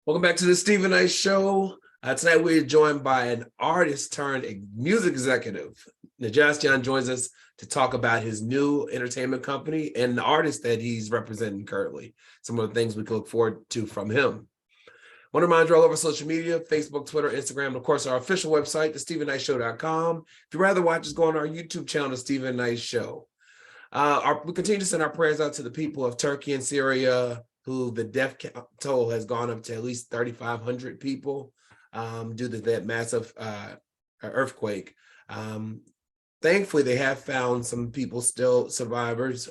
Welcome back to the Stephen Knight Show. Tonight we're joined by an artist turned music executive. Nayyir Johnson joins us to talk about his new entertainment company and the artist that he's representing currently. Some of the things we can look forward to from him. I want to remind you all over social media, Facebook, Twitter, Instagram, and of course our official website, thestephenknightshow.com. If you'd rather watch us, go on our YouTube channel, The Stephen Knight Show. We continue to send our prayers out to the people of Turkey and Syria, who the death toll has gone up to at least 3,500 people due to that massive earthquake. Thankfully, they have found some people, still survivors,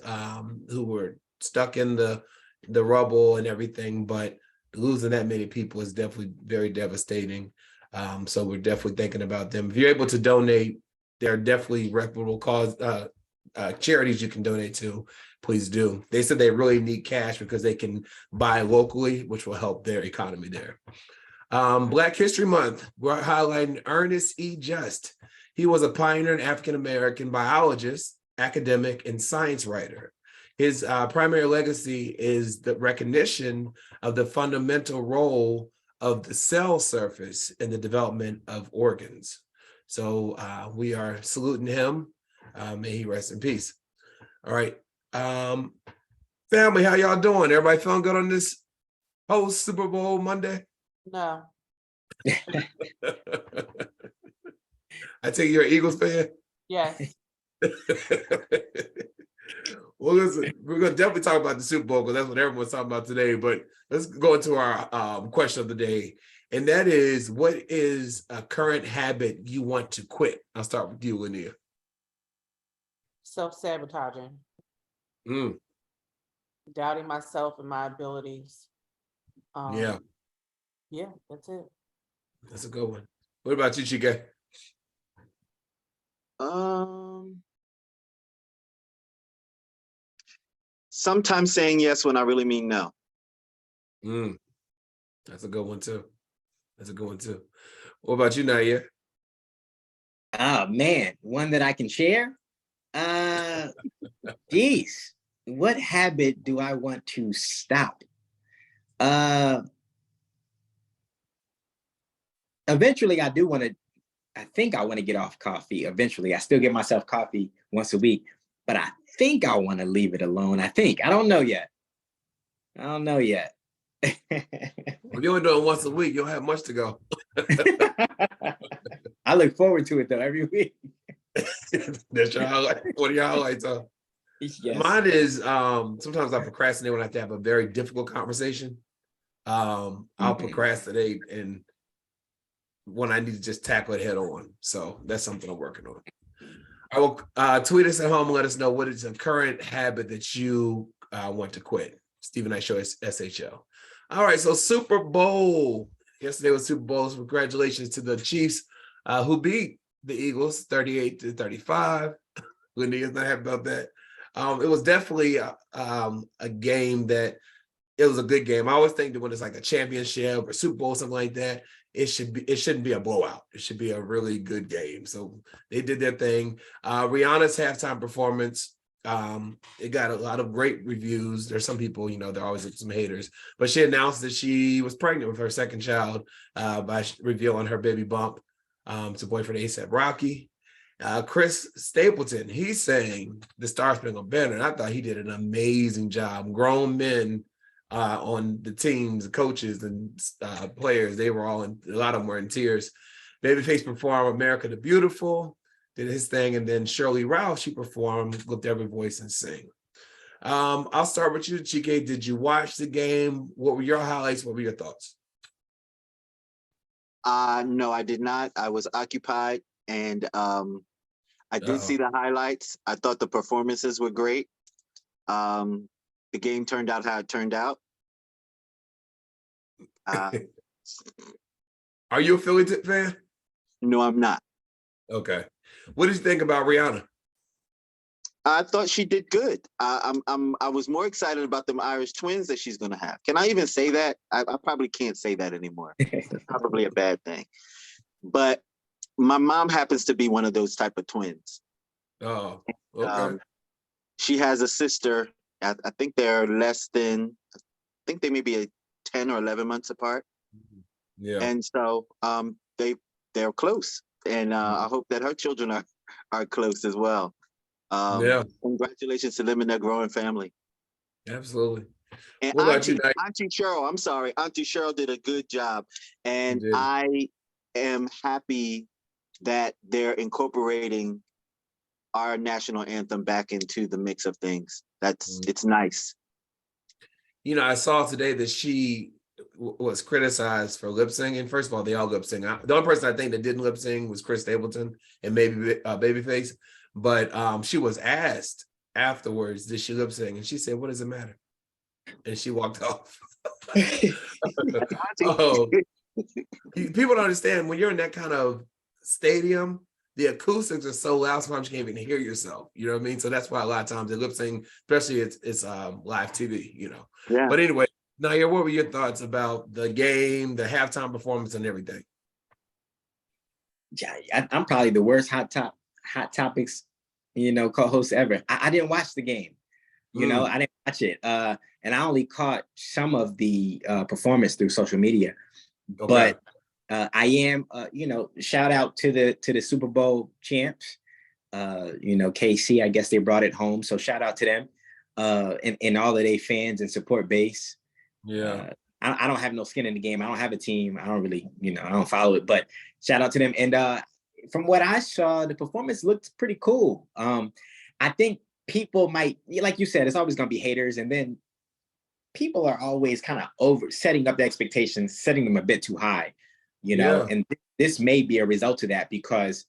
who were stuck in the rubble and everything, but losing that many people is definitely very devastating. So we're definitely thinking about them. If you're able to donate, there are definitely reputable charities you can donate to. Please do. They said they really need cash because they can buy locally, which will help their economy there. Black History Month, we're highlighting Ernest E. Just. He was a pioneer and African-American biologist, academic, and science writer. His primary legacy is the recognition of the fundamental role of the cell surface in the development of organs. So we are saluting him. May he rest in peace. All right. Family, how y'all doing? Everybody feeling good on this post Super Bowl Monday? No. I take you're an Eagles fan? Yes. Well, listen, we're going to definitely talk about the Super Bowl because that's what everyone's talking about today. But let's go into our question of the day. And that is, what is a current habit you want to quit? I'll start with you, Lynia. Self-sabotaging. Doubting myself and my abilities. Yeah, that's it. That's a good one. What about you, Chike? Sometimes saying yes when I really mean no. That's a good one too. What about you, Nayyir? Oh man, one that I can share? Geez, what habit do I want to stop? Eventually I think I want to get off coffee. Eventually, I still get myself coffee once a week, but I think I want to leave it alone. I don't know yet. If you only do it once a week, you don't have much to go. I look forward to it though every week. That's your highlight. What are your highlights? Yes. Mine is sometimes I procrastinate when I have to have a very difficult conversation. I'll procrastinate and when I need to just tackle it head on. So that's something I'm working on. I will tweet us at home and let us know what is a current habit that you want to quit. Stephen Knight Show SHL. All right, so Super Bowl. Yesterday was Super Bowl. So congratulations to the Chiefs who beat the Eagles 38-35. Lynia's not happy about that. It was definitely a game that it was a good game. I always think that when it's like a championship or Super Bowl, something like that, it shouldn't be a blowout. It should be a really good game. So they did their thing. Rhianna's halftime performance, it got a lot of great reviews. There's some people, there are always some haters, but she announced that she was pregnant with her second child by revealing her baby bump to boyfriend A$AP Rocky. Chris Stapleton, he sang the Star Spangled Banner, and I thought he did an amazing job. Grown men on the teams, coaches and players, they were all a lot of them were in tears. Babyface performed America the Beautiful, did his thing, and then Shirley Ralph, she performed Lift Every Voice and Sing. I'll start with you, Chike. Did you watch the game? What were your highlights? What were your thoughts? No, I did not. I was occupied, and I did see the highlights. I thought the performances were great. The game turned out how it turned out. Are you a Philly fan? No, I'm not. Okay. What did you think about Rhianna? I thought she did good. I was more excited about them Irish twins that she's gonna have. Can I even say that? I probably can't say that anymore. It's probably a bad thing. But my mom happens to be one of those type of twins. Oh, okay. She has a sister. I think they're less than. I think they may be 10 or 11 months apart. Yeah. And so they're close. And I hope that her children are close as well. Yeah. Congratulations to them and their growing family. Absolutely. And What about you, Auntie Cheryl, I'm sorry. Auntie Cheryl did a good job. And did. I am happy that they're incorporating our national anthem back into the mix of things. It's nice. You know, I saw today that she was criticized for lip singing. First of all, they all lip sing. The only person I think that didn't lip sing was Chris Stapleton and maybe Babyface. But she was asked afterwards, did she lip sing? And she said, "What does it matter?" And she walked off. Oh, people don't understand when you're in that kind of stadium, the acoustics are so loud sometimes you can't even hear yourself. You know what I mean? So that's why a lot of times they lip sync, especially it's live TV, you know. Yeah. But anyway, Nayyir, what were your thoughts about the game, the halftime performance, and everything? Yeah, I'm probably the worst hot topics, co-host ever. I didn't watch the game. I didn't watch it. And I only caught some of the performance through social media. Okay. But I am, shout out to the Super Bowl champs. KC, I guess they brought it home. So shout out to them and all of their fans and support base. Yeah. I don't have no skin in the game. I don't have a team. I don't really, I don't follow it, but shout out to them. And from what I saw, the performance looked pretty cool. I think people might, like you said, it's always going to be haters. And then people are always kind of setting up the expectations, setting them a bit too high, and this may be a result of that because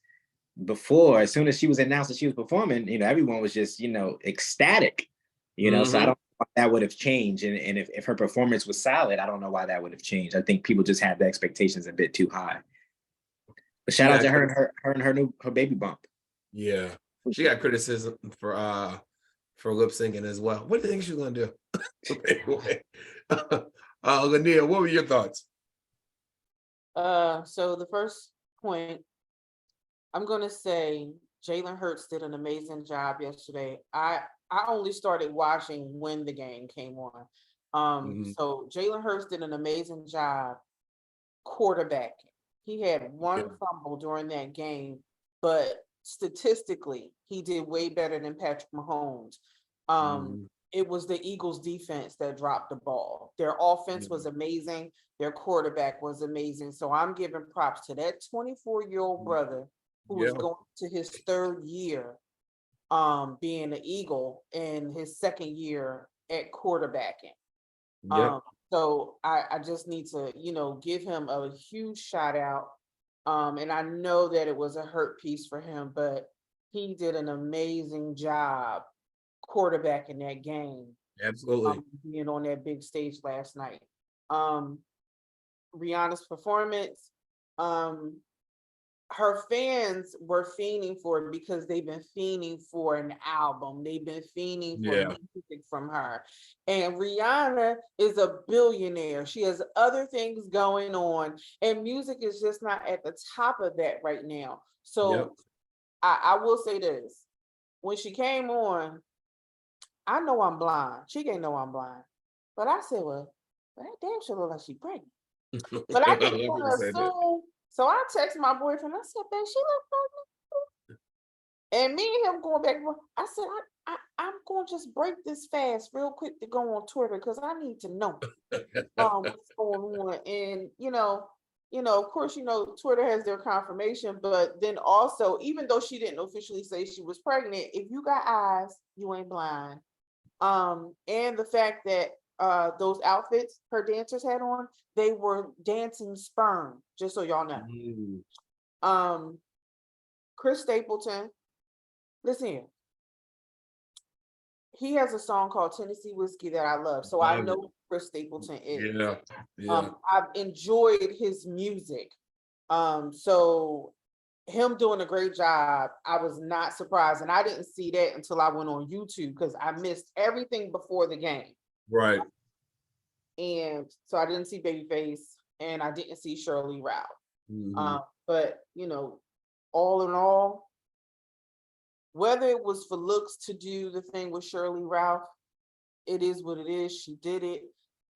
before, as soon as she was announced that she was performing, everyone was just, ecstatic, so I don't know why that would have changed. And if her performance was solid, I don't know why that would have changed. I think people just had the expectations a bit too high. But shout out to her and her baby bump. Yeah. She got criticism for lip syncing as well. What do you think she's gonna do? Anyway, Lynia, what were your thoughts? So the first point, I'm gonna say Jalen Hurts did an amazing job yesterday. I only started watching when the game came on. So Jalen Hurts did an amazing job quarterbacking. He had one fumble during that game, but statistically, he did way better than Patrick Mahomes. It was the Eagles defense that dropped the ball. Their offense was amazing. Their quarterback was amazing. So I'm giving props to that 24-year-old brother who is going to his third year being an Eagle and his second year at quarterbacking. So I just need to, give him a huge shout out. And I know that it was a hurt piece for him, but he did an amazing job quarterbacking that game. Absolutely. Being on that big stage last night. Rhianna's performance, her fans were fiending for it because they've been fiending for an album. They've been fiending for music from her. And Rhianna is a billionaire. She has other things going on, and music is just not at the top of that right now. So I will say this. When she came on, I know I'm blind. She didn't know I'm blind. But I said, well, that damn sure look like she's pregnant. But I didn't want to assume. So I texted my boyfriend. I said, "Babe, she look pregnant." And me and him going back and forth. I said, I'm going to just break this fast real quick to go on Twitter because I need to know what's going on. And of course, Twitter has their confirmation, but then also, even though she didn't officially say she was pregnant, if you got eyes, you ain't blind. And the fact that those outfits her dancers had on, they were dancing sperm, just so y'all know. Chris Stapleton, listen here. He has a song called Tennessee Whiskey that I love. So I know who Chris Stapleton is. I've enjoyed his music. So him doing a great job, I was not surprised. And I didn't see that until I went on YouTube because I missed everything before the game. Right. And so I didn't see Babyface and I didn't see Shirley Ralph. But, all in all, whether it was for looks to do the thing with Shirley Ralph, it is what it is. She did it.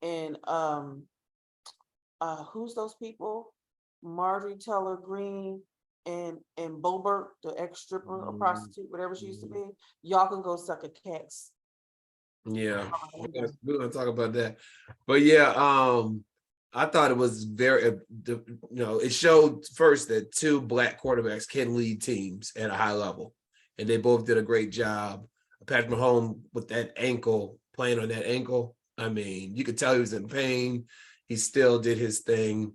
And who's those people? Marjorie Taylor Greene and Bobert, the ex-stripper or prostitute, whatever she used to be. Y'all can go suck a cat's. Yeah, we're gonna talk about that. But yeah, I thought it was very, it showed first that two Black quarterbacks can lead teams at a high level, and they both did a great job. Patrick Mahomes with that ankle, playing on that ankle, I mean, you could tell he was in pain. He still did his thing.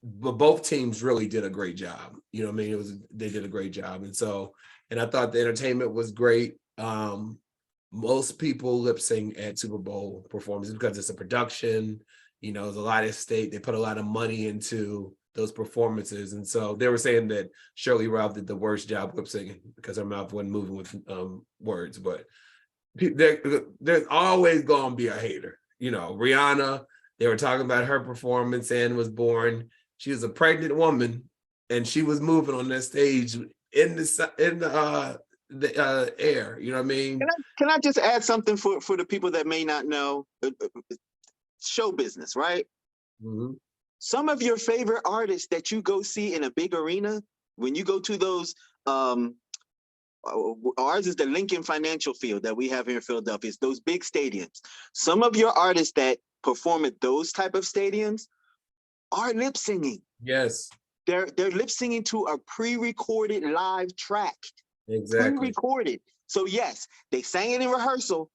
But both teams really did a great job. You know what I mean? They did a great job. And I thought the entertainment was great. Most people lip sync at Super Bowl performances because it's a production. There's a lot at stake. They put a lot of money into those performances. And so they were saying that Shirley Ralph did the worst job lip syncing because her mouth wasn't moving with words. But there's always going to be a hater. Rhianna, they were talking about her performance and was born. She was a pregnant woman and she was moving on that stage in the air. You know what I mean? Can I just add something for the people that may not know? Show business, right? Mm-hmm. Some of your favorite artists that you go see in a big arena, when you go to those, ours is the Lincoln Financial Field that we have here in Philadelphia. It's those big stadiums. Some of your artists that perform at those type of stadiums are lip singing. Yes. They're lip singing to a pre-recorded live track. Exactly. Pre-recorded. So yes, they sang it in rehearsal,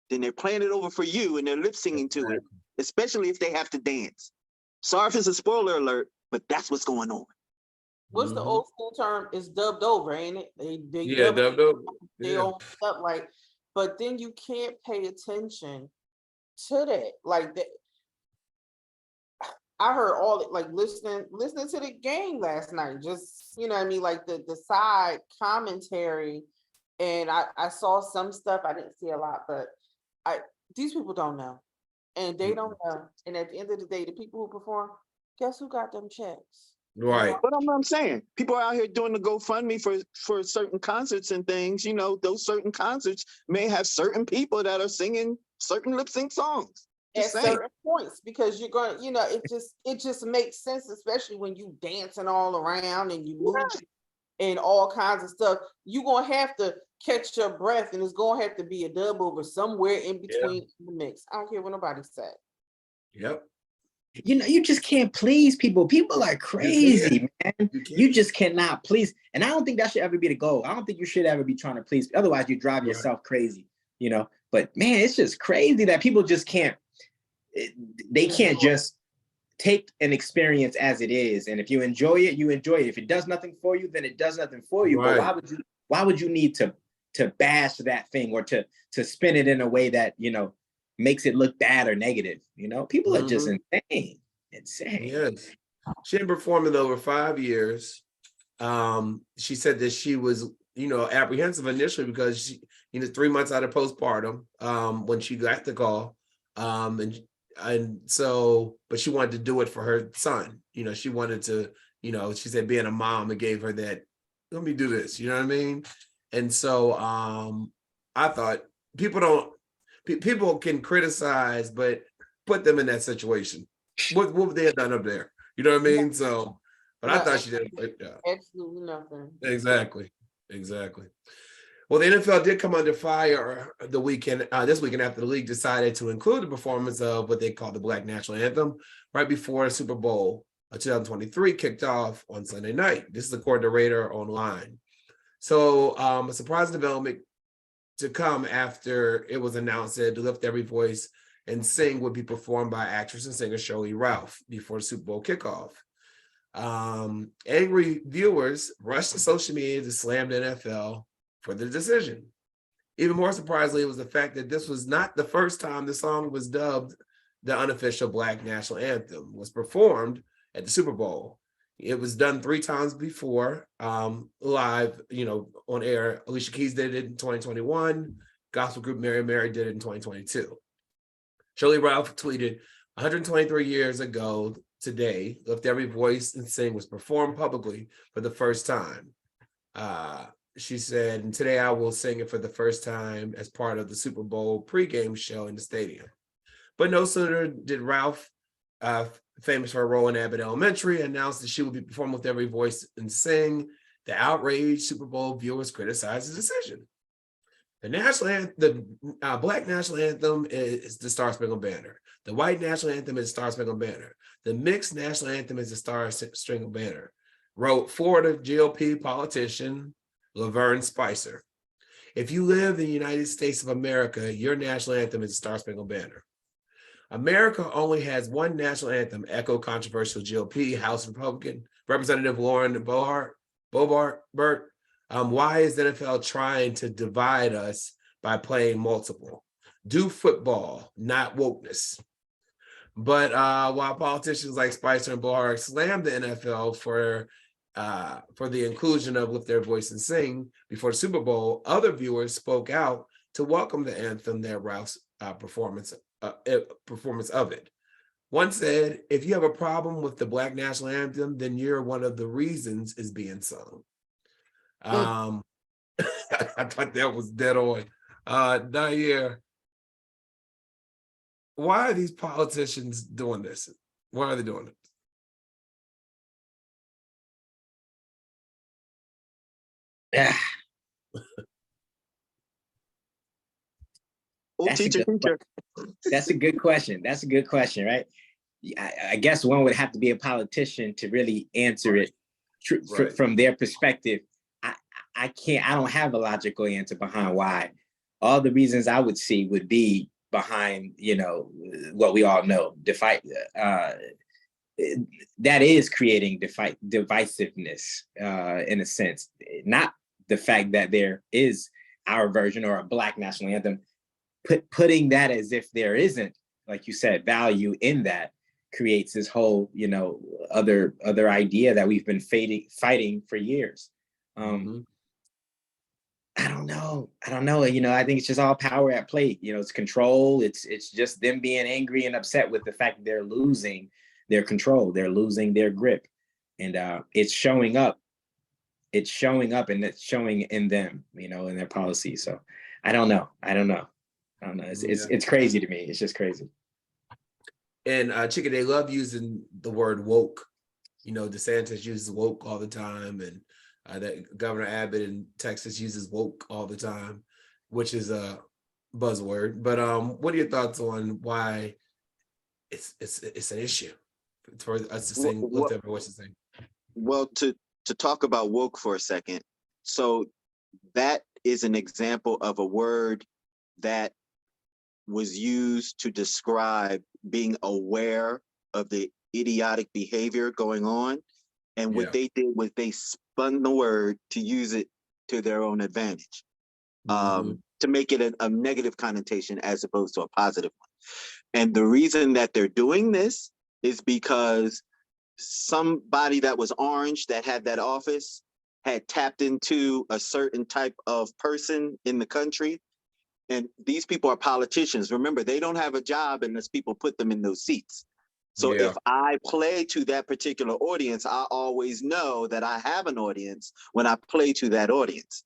then they're playing it over for you and they're lip singing to it, especially if they have to dance. Sorry if it's a spoiler alert, but that's what's going on. What's the old school term? It's dubbed over, ain't it? They dubbed over. They all up like, but then you can't pay attention to that. Like that. I heard all it, like listening to the game last night. Just what I mean, like the side commentary, and I saw some stuff. I didn't see a lot, but these people don't know, and they don't know. And at the end of the day, the people who perform, guess who got them checks? Right. But I'm saying, people are out here doing the GoFundMe for certain concerts and things. Those certain concerts may have certain people that are singing certain lip sync songs. At certain points, because you're going to, it just makes sense, especially when you dancing all around and you move and all kinds of stuff. You're going to have to catch your breath, and it's going to have to be a dub over somewhere in between the mix. I don't care what nobody said. Yep. You just can't please people. People are crazy, man. You just cannot please. And I don't think that should ever be the goal. I don't think you should ever be trying to please. Otherwise, you drive yourself crazy, But man, it's just crazy that people just can't. They can't just take an experience as it is, and if you enjoy it, you enjoy it. If it does nothing for you, then it does nothing for you. Right. But why would you need to bash that thing or to spin it in a way that makes it look bad or negative? People are just insane. Yes, she had performed in over 5 years. She said that she was apprehensive initially because she 3 months out of postpartum when she got the call, and so, but she wanted to do it for her son. She wanted to, she said being a mom, it gave her that, let me do this, you know what I mean? And so I thought people can criticize, but put them in that situation. What would they have done up there? You know what I mean? So, but I thought she did a great job. Absolutely nothing. Exactly. Well, the NFL did come under fire this weekend after the league decided to include the performance of what they call the Black National Anthem right before Super Bowl 2023 kicked off on Sunday night. This is according to Radar Online. So a surprising development to come after it was announced that Lift Every Voice and Sing would be performed by actress and singer Shirley Ralph before the Super Bowl kickoff. Angry viewers rushed to social media to slam the NFL for the decision. Even more surprisingly, it was the fact that this was not the first time the song was dubbed the unofficial Black National Anthem, was performed at the Super Bowl. It was done 3 times before, live, on air. Alicia Keys did it in 2021. Gospel group Mary Mary did it in 2022. Shirley Ralph tweeted, 123 years ago today, Lift Every Voice and Sing was performed publicly for the first time. She said, and today I will sing it for the first time as part of the Super Bowl pregame show in the stadium. But no sooner did Ralph famous for her role in Abbott Elementary, announced that she would be performing with Every Voice and Sing. The outraged Super Bowl viewers criticized the decision. The Black national anthem is the Star Spangled Banner. The white national anthem is the Star Spangled Banner. The mixed national anthem is the Star Spangled Banner, wrote Florida GOP politician Laverne Spicer. If you live in the United States of America, your national anthem is the Star Spangled Banner. America only has one national anthem, echoed controversial GOP House Republican Representative Lauren Boebert. Why is the NFL trying to divide us by playing multiple? Do football, not wokeness. But while politicians like Spicer and Boebert slammed the NFL for the inclusion of Lift Their Voice and Sing before the Super Bowl, other viewers spoke out to welcome the anthem, their Rouse performance of it. One said, if you have a problem with the Black national anthem, then you're one of the reasons it's being sung. I thought that was dead on. Nayyir, why are these politicians doing this? Why are they doing it? Yeah. That's a good question. That's a good question, right? I guess one would have to be a politician to really answer it from their perspective. I don't have a logical answer behind why. All the reasons I would see would be behind, what we all know, that is creating divisiveness in a sense, not the fact that there is our version or a Black national anthem. Putting that as if there isn't, like you said, value in that creates this whole, other idea that we've been fighting for years. I don't know. I think it's just all power at play. It's control. It's just them being angry and upset with the fact that they're losing their control. They're losing their grip, and it's showing up. It's showing up, and it's showing in them, in their policies. So I don't know. It's crazy to me. It's just crazy. And Chike, they love using the word woke. DeSantis uses woke all the time, and that Governor Abbott in Texas uses woke all the time, which is a buzzword. But what are your thoughts on why it's an issue for us to sing what their voices sing? Well, to talk about woke for a second, so that is an example of a word that was used to describe being aware of the idiotic behavior going on. And what they did was they spun the word to use it to their own advantage, to make it a negative connotation as opposed to a positive one. And the reason that they're doing this is because somebody that was orange that had that office had tapped into a certain type of person in the country. And these people are politicians. Remember, they don't have a job unless people put them in those seats. So if I play to that particular audience, I always know that I have an audience when I play to that audience.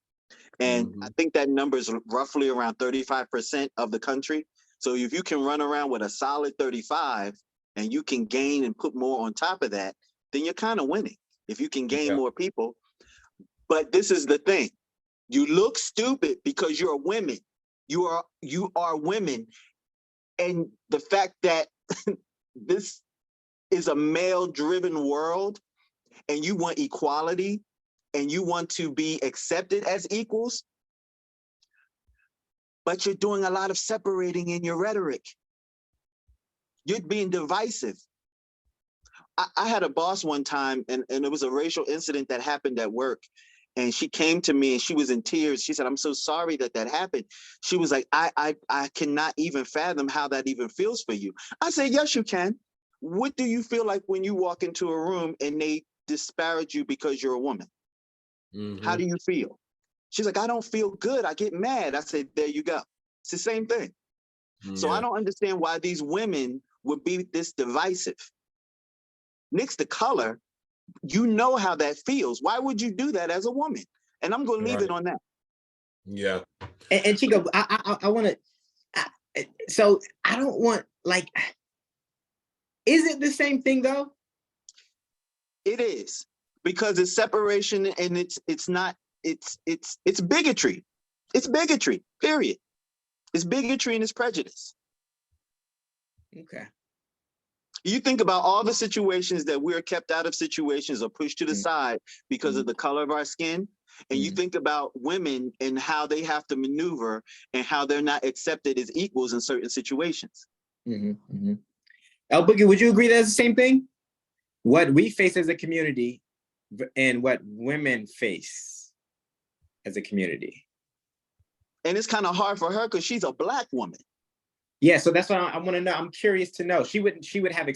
And I think that number is roughly around 35% of the country. So if you can run around with a solid 35 and you can gain and put more on top of that, then you're kind of winning if you can gain more people. But this is the thing. You look stupid because you're women. You are women. And the fact that this is a male-driven world and you want equality and you want to be accepted as equals, but you're doing a lot of separating in your rhetoric. You're being divisive. I had a boss one time, and it was a racial incident that happened at work. And she came to me and she was in tears. She said, I'm so sorry that happened. She was like, I cannot even fathom how that even feels for you. I said, yes, you can. What do you feel like when you walk into a room and they disparage you because you're a woman? How do you feel? She's like, I don't feel good. I get mad. I said, there you go. It's the same thing. So I don't understand why these women would be this divisive. Next to color, you know how that feels. Why would you do that as a woman? And I'm going to leave it on that. Yeah. And Chico, I want to, so I don't want, like, Is it the same thing though? It is, because it's separation, and it's not, it's bigotry. It's bigotry, period. It's bigotry and it's prejudice. Okay. You think about all the situations that we're kept out of situations or pushed to the side because of the color of our skin. And you think about women and how they have to maneuver and how they're not accepted as equals in certain situations. El Boogie, would you agree that's the same thing? What we face as a community and what women face as a community. And it's kind of hard for her because she's a Black woman. Yeah, so that's what I want to know. I'm curious to know. She would have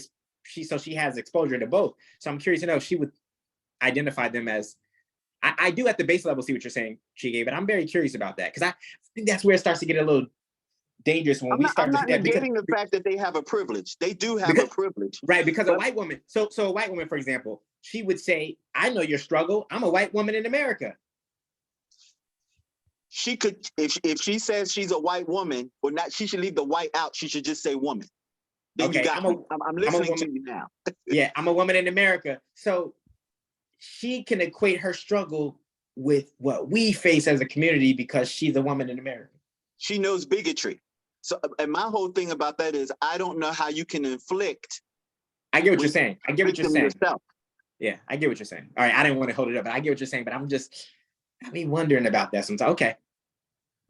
she has exposure to both. So I'm curious to know if she would identify them as. I do at the base level see what you're saying, Chike, but I'm very curious about that because I think that's where it starts to get a little dangerous when we start I'm to not step, negating the fact that they have a privilege. They do have a privilege, right? Because a white woman. So a white woman, for example, she would say, "I know your struggle. I'm a white woman in America." She could, if she says she's a white woman or not, she should leave the white out. She should just say woman. Then Okay, you got. I'm listening to you now. Yeah, I'm a woman in America. So she can equate her struggle with what we face as a community because she's a woman in America. She knows bigotry. So, and my whole thing about that is, I don't know how you can inflict. I get what you're saying. I get what you're saying. Yourself. Yeah, I get what you're saying. All right, I didn't want to hold it up, but I get what you're saying. But I be wondering about that sometimes. Okay.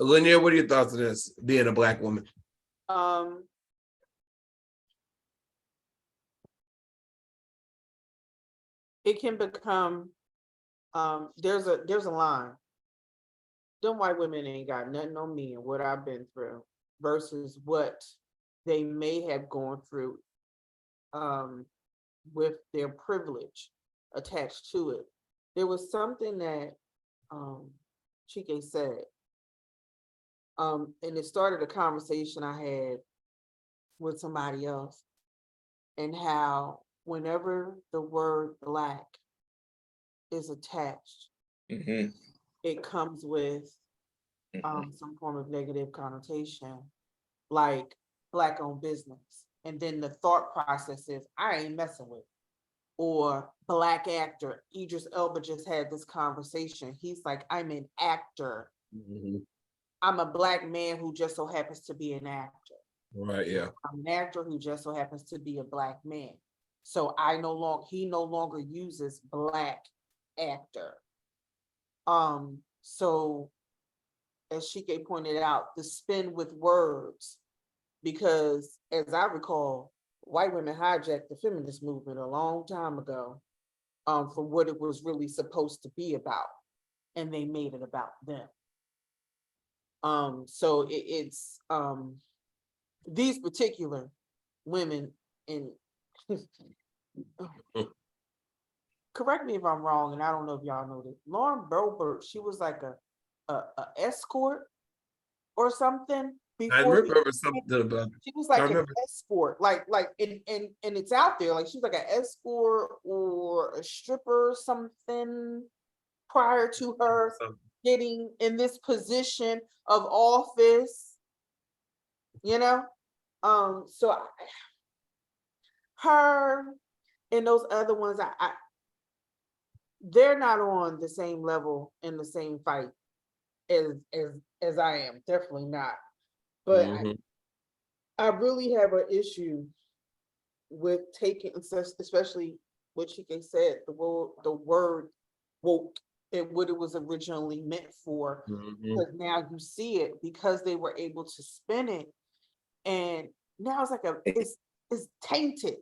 Lynia, what are your thoughts on this, being a Black woman? It can become, there's a line. Them white women ain't got nothing on me and what I've been through versus what they may have gone through with their privilege attached to it. There was something that Chike said, and it started a conversation I had with somebody else, and how whenever the word Black is attached, it comes with some form of negative connotation, like Black owned business. And then the thought process is, I ain't messing with it. Or Black actor. Idris Elba just had this conversation. He's like, I'm an actor. I'm a Black man who just so happens to be an actor. Right, yeah. I'm an actor who just so happens to be a Black man. So he no longer uses Black actor. So as Chike pointed out, the spin with words, because as I recall, white women hijacked the feminist movement a long time ago for what it was really supposed to be about, and they made it about them. So it's these particular women, and correct me if I'm wrong, and I don't know if y'all know this, Lauren Boebert, she was like a escort or something before. I remember something about. She was like an escort, like and it's out there. Like she was like an escort or a stripper or something prior to her getting in this position of office. You know, so her and those other ones, they're not on the same level in the same fight as I am. Definitely not. But I really have an issue with taking, especially what Chike said, the word woke and what it was originally meant for. Because now you see it, because they were able to spin it, and now it's like it's tainted.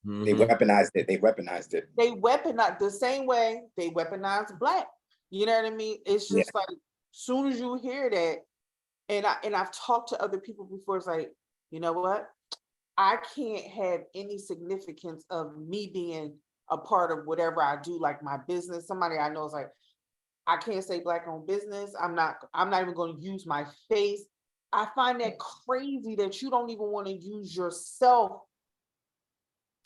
They weaponized it. They weaponized the same way they weaponized Black. You know what I mean? It's just like, soon as you hear that, and I've talked to other people before, it's like, you know what? I can't have any significance of me being a part of whatever I do, like my business. Somebody I know is like, I can't say Black owned business. I'm not even going to use my face. I find that crazy that you don't even want to use yourself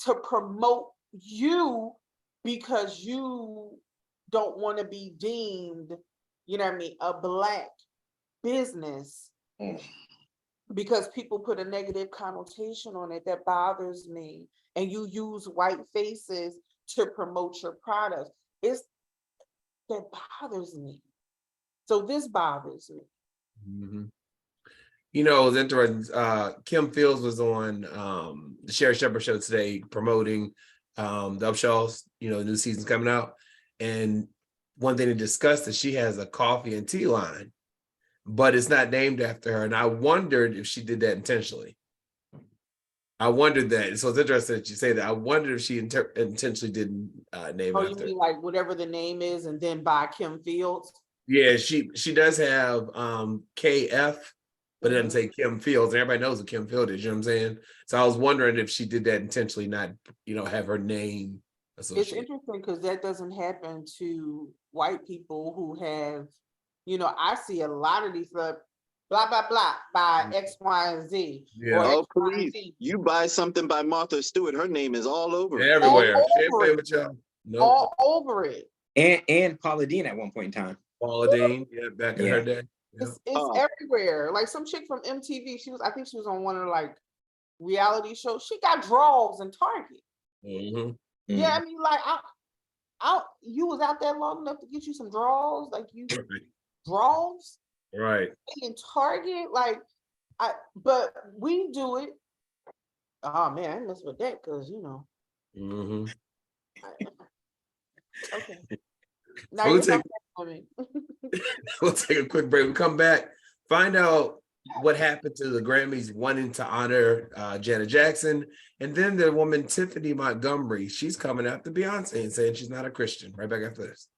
to promote you because you don't want to be deemed, you know what I mean, a Black business because people put a negative connotation on it that bothers me. And you use white faces to promote your products. That bothers me. So this bothers me. Mhm. You know, it was interesting. Kim Fields was on the Sherry Shepherd show today promoting the Upshaws, you know, the new season's coming out. And one thing they discussed is she has a coffee and tea line, but it's not named after her. And I wondered if she did that intentionally. I wondered that. So it's interesting that you say that. I wondered if she intentionally didn't name Oh, after you her. mean like whatever the name is and then by Kim Fields? Yeah, she does have KF, but it doesn't say Kim Fields. And everybody knows who Kim Fields is, you know what I'm saying? So I was wondering if she did that intentionally, not, you know, have her name associated. It's interesting because that doesn't happen to white people who have, you know, I see a lot of these blah, blah, blah, by X, Y, and Z. Yeah. Or Oh, X, Y, and please. Z. You buy something by Martha Stewart, her name is all over it. Everywhere. All She ain't over playing it. with y'all. Nope. All over it. And Paula Dean at one point in time. Paula Dean, yeah, back in her Yeah. day. Yeah. It's Oh. everywhere. Like some chick from MTV, I think she was on one of like reality shows. She got draws in Target. Mhm. Yeah, I mean, like you was out there long enough to get you some draws, like you draws Right. in Target, like but we do it. Oh man, I mess with that because you know. Mhm. Okay. Now We'll you're take- talking for me. We'll take a quick break. We'll come back, find out what happened to the Grammys wanting to honor Janet Jackson. And then the woman Tiffany Montgomery, she's coming after Beyonce and saying she's not a Christian. Right back after this.